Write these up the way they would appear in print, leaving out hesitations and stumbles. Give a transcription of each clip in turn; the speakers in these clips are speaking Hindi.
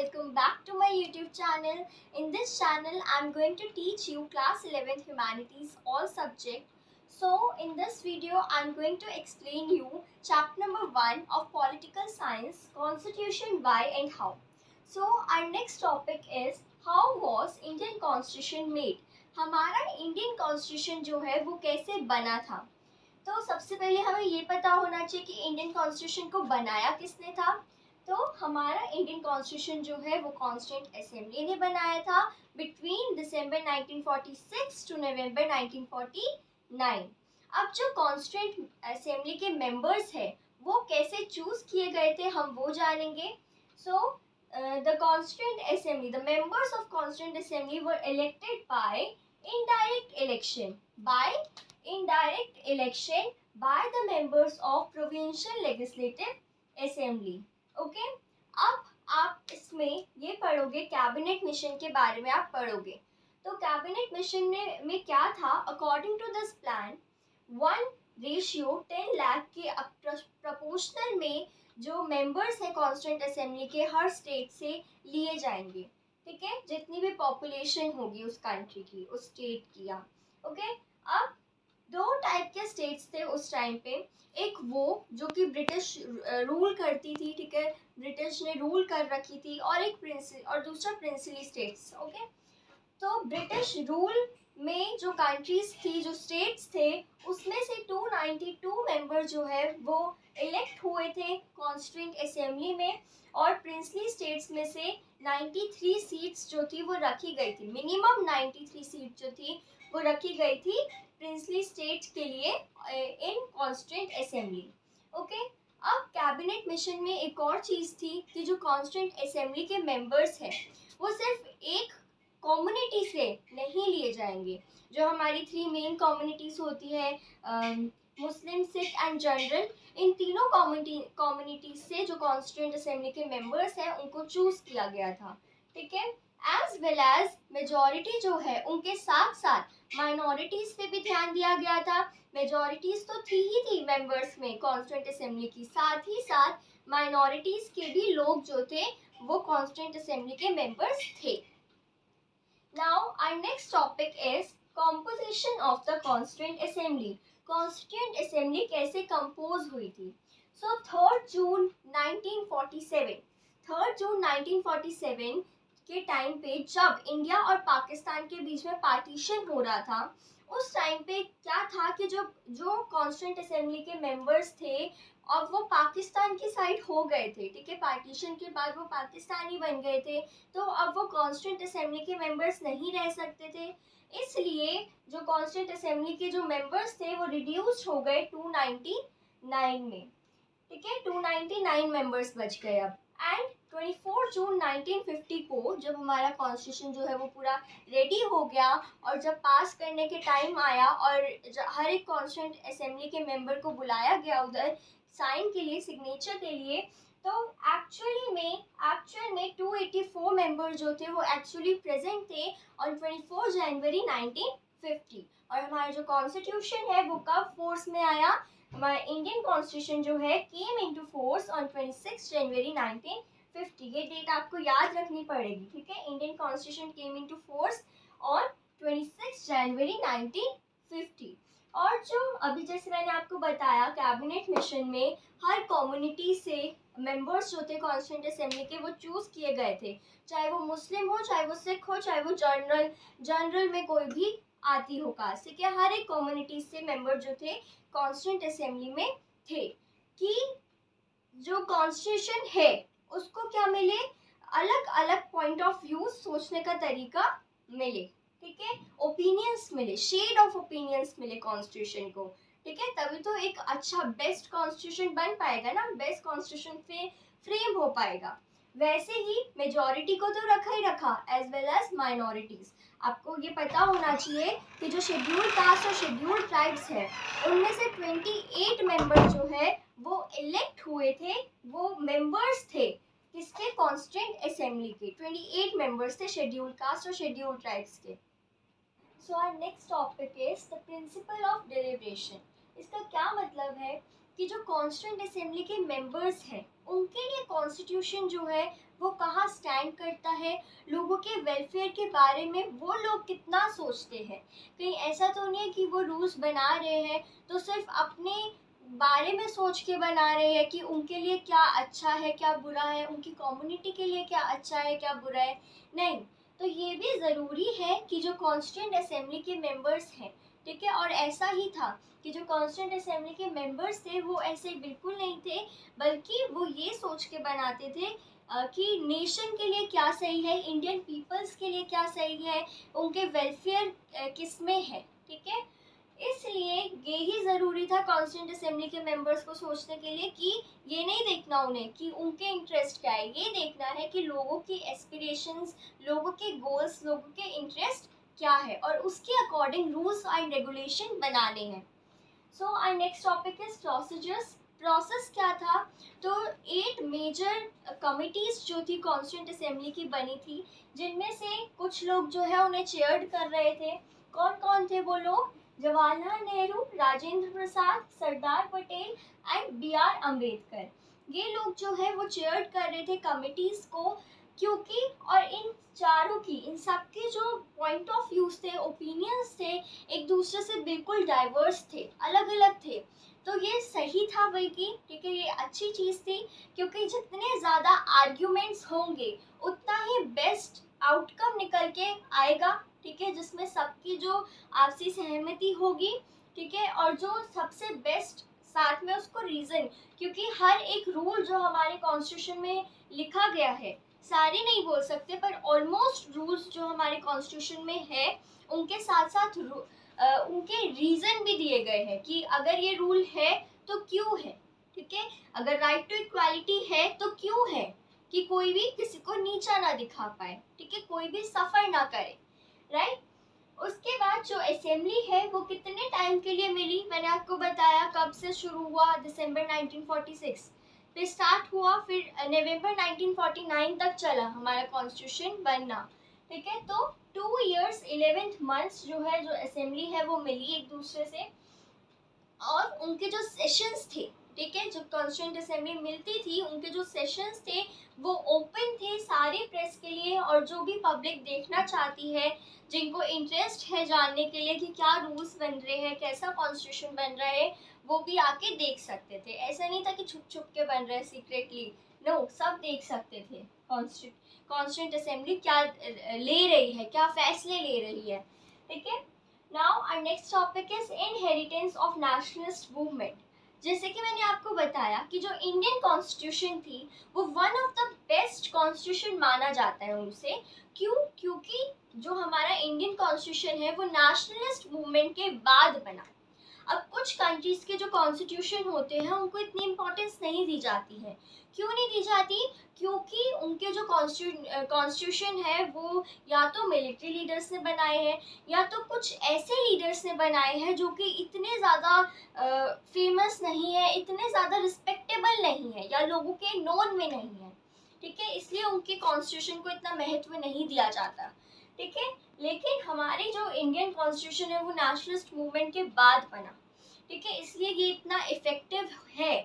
welcome back to my YouTube channel. In this channel, I'm going to teach you class 11th Humanities all subject. So, in this video, I'm going to explain you chapter number 1 of Political Science, Constitution, Why and How. So, our next topic is how was Indian Constitution made? हमारा Indian Constitution जो है वो कैसे बना था? तो सबसे पहले हमें ये पता होना चाहिए कि इंडियन कॉन्स्टिट्यूशन को बनाया किसने था। तो हमारा इंडियन कॉन्स्टिट्यूशन जो है वो कॉन्स्टिट्यूंट असेंबली ने बनाया था बिटवीन दिसंबर 1946 टू नवंबर 1949। अब जो कॉन्स्टिट्यूंट असेंबली के मेंबर्स हैं वो कैसे चूज किए गए थे हम वो जानेंगे। So the constituent assembly, the members of constituent assembly were elected by indirect election by the members of provincial legislative assembly. Okay, अब आप इसमें ये पढ़ोगे, कैबिनेट मिशन के बारे में आप पढ़ोगे। तो कैबिनेट मिशन में क्या था? According to this plan 1:10 lakh के प्रपोर्शनल में जो मेंबर्स हैं कॉन्स्टिट्यूंट असेंबली के हर स्टेट से लिए जाएंगे। ठीक है, जितनी भी पॉपुलेशन होगी उस कंट्री की, उस स्टेट की। ओके, अब दो टाइप के स्टेट्स थे उस टाइम पे। एक वो जो कि ब्रिटिश रूल करती थी, ठीक है, ब्रिटिश ने रूल कर रखी थी, और दूसरा प्रिंसली स्टेट्स। ओके, तो ब्रिटिश रूल में जो कंट्रीज थी, जो स्टेट्स थे, उसमें से 292 मेंबर जो है वो इलेक्ट हुए थे कॉन्स्टिट्यूंट असेंबली में, और प्रिंसली स्टेट्स में से 93 सीट्स जो थी वो रखी गई थी। मिनिमम 93 सीट जो थी वो रखी गई थी प्रिंसली स्टेट्स के लिए इन कॉन्स्टिट्यूंट असेंबली। ओके, अब कैबिनेट मिशन में एक और चीज़ थी कि जो कॉन्स्टिट्यूंट असेंबली के मेंबर्स हैं वो सिर्फ एक कम्युनिटी से नहीं लिए जाएंगे। जो हमारी 3 मेन कम्युनिटीज़ होती है, मुस्लिम, सिख एंड जनरल, इन तीनों कम्युनिटीज से जो कॉन्स्टिट्यूंट असेंबली के मेंबर्स हैं उनको चूज किया गया था। ठीक है, एज वेल एज मेजॉरिटी जो है उनके साथ साथ माइनॉरिटीज पे भी ध्यान दिया गया था। मेजॉरिटीज तो थी ही थी मेंबर्स में कॉन्स्टिट्यूंट असेंबली की, साथ ही साथ माइनॉरिटीज के भी लोग जो थे वो कॉन्स्टिट्यूंट असेंबली के मेंबर्स थे। Now our next topic is composition of the constituent assembly. Constituent assembly कैसे कंपोज हुई थी? सो 3 जून 1947 के टाइम पे जब इंडिया और पाकिस्तान के बीच में पार्टीशन हो रहा था, उस टाइम पे क्या था कि जो कॉन्स्टिट्यूंट असेंबली के मेंबर्स थे अब वो पाकिस्तान की साइड हो गए थे। ठीक है, पार्टीशन के बाद वो पाकिस्तानी बन गए थे, तो अब वो कॉन्स्टिट्यूंट असेंबली के मेंबर्स नहीं रह सकते थे। इसलिए जो कॉन्स्टिट्यूंट असेंबली के जो मेंबर्स थे वो रिड्यूस्ड हो गए 299 में। ठीक है, 299 मेंबर्स बच गए अब। एंड 24 जून 1950 को जब हमारा कॉन्स्टिट्यूशन जो है वो पूरा रेडी हो गया और जब पास करने के टाइम आया और हर एक कॉन्स्टिट्यूंट असेंबली के मेंबर को बुलाया गया उधर साइन के लिए, सिग्नेचर के लिए, तो एक्चुअल में 284 मेंबर जो थे वो एक्चुअली प्रेजेंट थे ऑन 24 जनवरी 1950। और हमारा जो कॉन्स्टिट्यूशन है वो कब फोर्स में आया? हमारा इंडियन कॉन्स्टिट्यूशन जो है केम इनटू फोर्स ऑन 26 जनवरी 1950। ये डेट आपको याद रखनी पड़ेगी। ठीक है, Indian constitution came into force on 26 जनवरी 1950। और जो अभी जैसे मैंने आपको बताया कैबिनेट मिशन में हर कम्युनिटी से मेंबर्स जो थे कॉन्स्टिट्यूंट असेंबली के वो चूज किए गए थे, चाहे वो मुस्लिम हो, चाहे वो सिख हो, चाहे वो जनरल में कोई भी आती हो कास्ट। ठीक है, हर एक कम्युनिटी से मेंबर जो थे कॉन्स्टिट्यूंट असेंबली में थे कि जो कॉन्स्टिट्यूशन है उसको क्या मिले? अलग अलग पॉइंट ऑफ व्यू, सोचने का तरीका मिले। ठीक है, ओपिनियंस मिले, शेड ऑफ ओपिनियंस मिले कॉन्स्टिट्यूशन को। ठीक है, तभी तो एक अच्छा बेस्ट कॉन्स्टिट्यूशन बन पाएगा ना, बेस्ट कॉन्स्टिट्यूशन फ्रेम हो पाएगा। वैसे ही मेजॉरिटी को तो रखा ही रखा एज वेल एज माइनॉरिटीज। आपको ये पता होना चाहिए कि जो शेड्यूल कास्ट और शेड्यूल ट्राइब्स है उनमें से 28 मेंबर जो है वो इलेक्ट हुए थे, वो मेंबर्स थे किसके? कॉन्स्टिट्यूंट असेंबली के। 28 मेंबर्स थे शेड्यूल कास्ट और शेड्यूल ट्राइब्स के। So our next topic is the principle of deliberation. इसका क्या मतलब है कि जो कॉन्स्टिट्यूंट असेंबली के मेंबर्स हैं उनके लिए कॉन्स्टिट्यूशन जो है वो कहाँ स्टैंड करता है, लोगों के वेलफेयर के बारे में वो लोग कितना सोचते हैं। कहीं ऐसा तो नहीं है कि वो रूल्स बना रहे हैं तो सिर्फ अपने बारे में सोच के बना रहे हैं कि उनके लिए क्या अच्छा है क्या बुरा है, उनकी कम्युनिटी के लिए क्या अच्छा है क्या बुरा है। नहीं, तो ये भी ज़रूरी है कि जो कॉन्स्टिट्यूंट असेंबली के मेंबर्स हैं, ठीक है, और ऐसा ही था कि जो कॉन्स्टिट्यूंट असेंबली के मेंबर्स थे वो ऐसे बिल्कुल नहीं थे, बल्कि वो ये सोच के बनाते थे कि नेशन के लिए क्या सही है, इंडियन पीपल्स के लिए क्या सही है, उनके वेलफेयर किस में है, ठीक है। इसलिए ये ही ज़रूरी था कॉन्स्टिट्यूंट असेंबली के मेंबर्स को सोचने के लिए कि ये नहीं देखना उन्हें कि उनके इंटरेस्ट क्या है, ये देखना है कि लोगों की एस्पिरेशंस, लोगों के गोल्स, लोगों के इंटरेस्ट क्या है और उसके अकॉर्डिंग रूल्स एंड रेगुलेशन बनाने हैं। So our next topic is procedures. Process क्या था, तो 8 मेजर कमिटीज जो थी कॉन्स्टिट्यूंट असेंबली की बनी थी, जिनमें से कुछ लोग जो है उन्हें चेयर्ड कर रहे थे। कौन कौन थे वो लोग? Jawaharlal Nehru, Rajendra Prasad, Sardar Patel and B R. अम्बेडकर। ये लोग जो है वो चेयर्ड कर रहे थे कमिटीज को, क्योंकि और इन चारों की, इन सबके जो पॉइंट ऑफ व्यूज थे, ओपिनियंस थे, एक दूसरे से बिल्कुल डाइवर्स थे, अलग अलग थे। तो ये सही था बल्कि, ठीक है, ये अच्छी चीज़ थी, क्योंकि जितने ज़्यादा आर्ग्यूमेंट्स होंगे उतना ही बेस्ट आउटकम निकल के आएगा, ठीक है, जिसमें सबकी जो आपसी सहमति होगी, ठीक है, और जो सबसे बेस्ट साथ में उसको रीज़न, क्योंकि हर एक रूल जो हमारे कॉन्स्टिट्यूशन में लिखा गया है, सारे नहीं बोल सकते पर ऑलमोस्ट रूल्स जो हमारे कॉन्स्टिट्यूशन में है उनके साथ साथ उनके रीजन भी दिए गए हैं कि अगर ये रूल है तो क्यों है, ठीक है, अगर राइट टू इक्वालिटी है तो क्यों है, कि कोई भी किसी को नीचा ना दिखा पाए, ठीक है, कोई भी सफर ना करे, राइट। उसके बाद जो असेंबली है वो कितने टाइम के लिए मिली, मैंने आपको बताया कब से शुरू हुआ, दिसंबर 1946 फिर स्टार्ट हुआ, फिर नवंबर 1949 तक चला हमारा कॉन्स्टिट्यूशन बनना, ठीक है। तो 2 years 11 months जो है, जो असेंबली है वो मिली एक दूसरे से, और उनके जो सेशंस थे, ठीक है, जो कॉन्स्टिट्यूंट असेंबली मिलती थी उनके जो सेशंस थे वो ओपन थे सारे प्रेस के लिए, और जो भी पब्लिक देखना चाहती है, जिनको इंटरेस्ट है जानने के लिए कि क्या रूल्स बन रहे हैं, कैसा कॉन्स्टिट्यूशन बन रहा है, वो भी आके देख सकते थे। ऐसा नहीं था कि छुप छुप के बन रहे सीक्रेटली, नो, सब देख सकते थे कॉन्स्टिट्यूंट असेंबली क्या ले रही है, क्या फैसले ले रही है, ठीक है। Now our next topic is inheritance of nationalist movement. जैसे कि मैंने आपको बताया कि जो इंडियन कॉन्स्टिट्यूशन थी वो one of the best constitution माना जाता है उनसे। क्यों? क्योंकि जो हमारा इंडियन कॉन्स्टिट्यूशन है वो नेशनलिस्ट मूवमेंट के बाद बना। अब कुछ कंट्रीज के जो कॉन्स्टिट्यूशन होते हैं उनको इतनी इम्पोर्टेंस नहीं दी जाती है। क्यों नहीं दी जाती? क्योंकि उनके जो कॉन्स्टिट्यूशन है वो या तो मिलिट्री लीडर्स ने बनाए हैं, या तो कुछ ऐसे लीडर्स ने बनाए हैं जो कि इतने ज़्यादा फेमस नहीं है, इतने ज़्यादा रिस्पेक्टेबल नहीं है, या लोगों के नोन में नहीं है, ठीक है, इसलिए उनके कॉन्स्टिट्यूशन को इतना महत्व नहीं दिया जाता, ठीक है। लेकिन हमारी जो इंडियन कॉन्स्टिट्यूशन है वो नेशनलिस्ट मूवमेंट के बाद बना, ठीक है, इसलिए ये इतना इफेक्टिव है।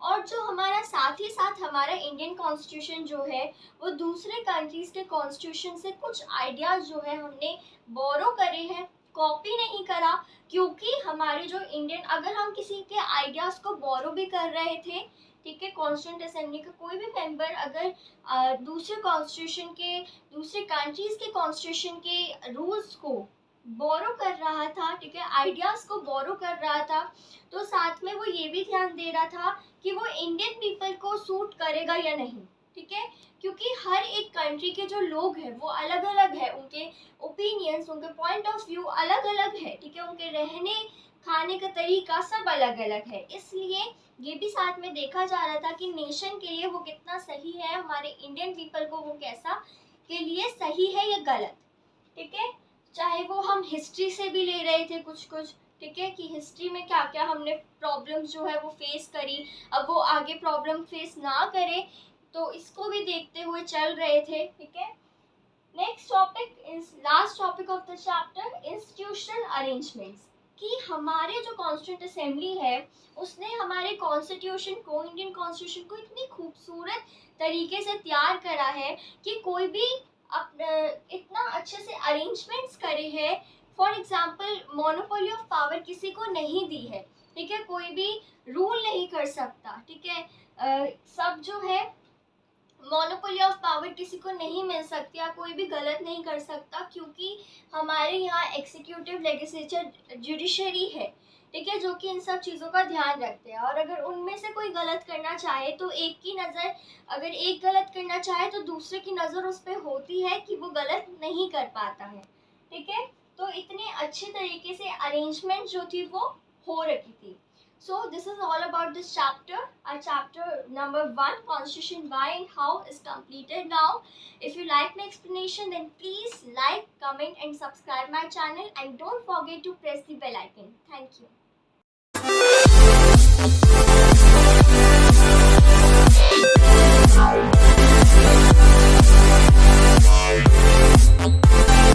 और जो हमारा साथ ही साथ हमारा इंडियन कॉन्स्टिट्यूशन जो है वो दूसरे कंट्रीज के कॉन्स्टिट्यूशन से कुछ आइडियाज जो है हमने बोरो करे हैं, कॉपी नहीं करा। क्योंकि हमारे जो इंडियन, अगर हम किसी के आइडियाज को बोरो भी कर रहे थे, ठीक है, कॉन्स्टिट्यूंट असेंबली का कोई भी मेंबर अगर दूसरे कॉन्स्टिट्यूशन के, दूसरे कंट्रीज के कॉन्स्टिट्यूशन के रूल्स को बोरो कर रहा था, ठीक है, आइडियाज को बोरो कर रहा था, तो साथ में वो ये भी ध्यान दे रहा था कि वो इंडियन पीपल को सूट करेगा या नहीं, ठीक है, क्योंकि हर एक कंट्री के जो लोग हैं वो अलग अलग है, उनके ओपिनियंस, उनके पॉइंट ऑफ व्यू अलग अलग है, ठीक है, उनके रहने खाने का तरीका सब अलग अलग है। इसलिए ये भी साथ में देखा जा रहा था कि नेशन के लिए वो कितना सही है, हमारे इंडियन पीपल को वो कैसा के लिए सही है या गलत, ठीक है। चाहे वो हम हिस्ट्री से भी ले रहे थे कुछ कुछ, ठीक है, कि हिस्ट्री में क्या क्या हमने प्रॉब्लम्स जो है वो फेस करी, अब वो आगे प्रॉब्लम फेस ना करे, तो इसको भी देखते हुए चल रहे थे, ठीक है। Next topic is last topic of the chapter, institutional arrangements. कि हमारे जो कॉन्स्टिट्यूंट असेंबली है उसने हमारे कॉन्स्टिट्यूशन को, इंडियन कॉन्स्टिट्यूशन को इतनी खूबसूरत तरीके से तैयार करा है कि कोई भी इतना अच्छे से अरेंजमेंट्स करे हैं। For example monopoly of power किसी को नहीं दी है, ठीक है, कोई भी रूल नहीं कर सकता, ठीक है, सब जो है मोनोपोली ऑफ पावर किसी को नहीं मिल सकती या कोई भी गलत नहीं कर सकता, क्योंकि हमारे यहाँ एग्जीक्यूटिव, लेजिस्लेचर, जुडिशरी है, ठीक है, जो कि इन सब चीज़ों का ध्यान रखते हैं। और अगर उनमें से कोई गलत करना चाहे तो एक की नज़र, अगर एक गलत करना चाहे तो दूसरे की नज़र उस पर होती है कि वो गलत नहीं कर पाता है, ठीक है। तो इतने अच्छे तरीके से अरेंजमेंट जो थी वो हो रखी थी। So this is all about this chapter, our chapter number 1, Constitution why and how is completed now. If you like my explanation, then please like, comment and subscribe my channel, and don't forget to press the bell icon. Thank you.